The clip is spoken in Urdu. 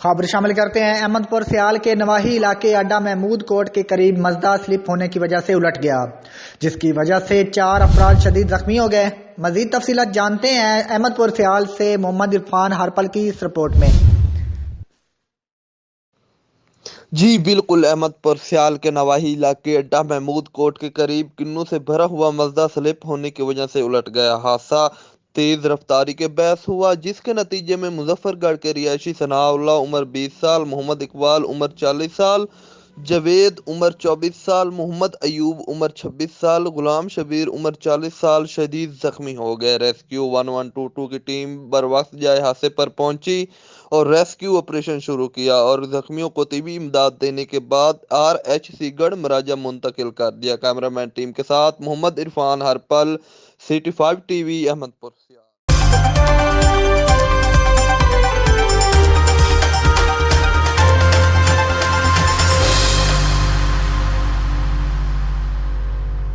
خبر شامل کرتے ہیں۔ احمد پور سیال کے نواحی علاقے اڈا محمود کوٹ کے قریب مزدہ سلپ ہونے کی وجہ سے الٹ گیا، جس کی وجہ سے 4 افراد شدید زخمی ہو گئے۔ مزید تفصیلات جانتے ہیں احمد پور سیال سے محمد عرفان ہرپل کی اس رپورٹ میں۔ جی بالکل، احمد پور سیال کے نواحی علاقے اڈا محمود کوٹ کے قریب کنوں سے بھرا ہوا مزدہ سلپ ہونے کی وجہ سے الٹ گیا۔ حادثہ تیز رفتاری کے باعث ہوا، جس کے نتیجے میں مظفر گڑھ کے رہائشی ثناء اللہ عمر 20 سال، محمد اقبال عمر 40 سال، جاوید عمر 24 سال، محمد ایوب عمر 26 سال، غلام شبیر عمر 40 سال شدید زخمی ہو گئے۔ ریسکیو 1122 کی ٹیم بروقت جائے حادثے پر پہنچی اور ریسکیو آپریشن شروع کیا اور زخمیوں کو طبی امداد دینے کے بعد RHC گڑھ مراجہ منتقل کر دیا۔ کیمرہ مین ٹیم کے ساتھ محمد عرفان ہرپل، CT5 TV، احمد پور۔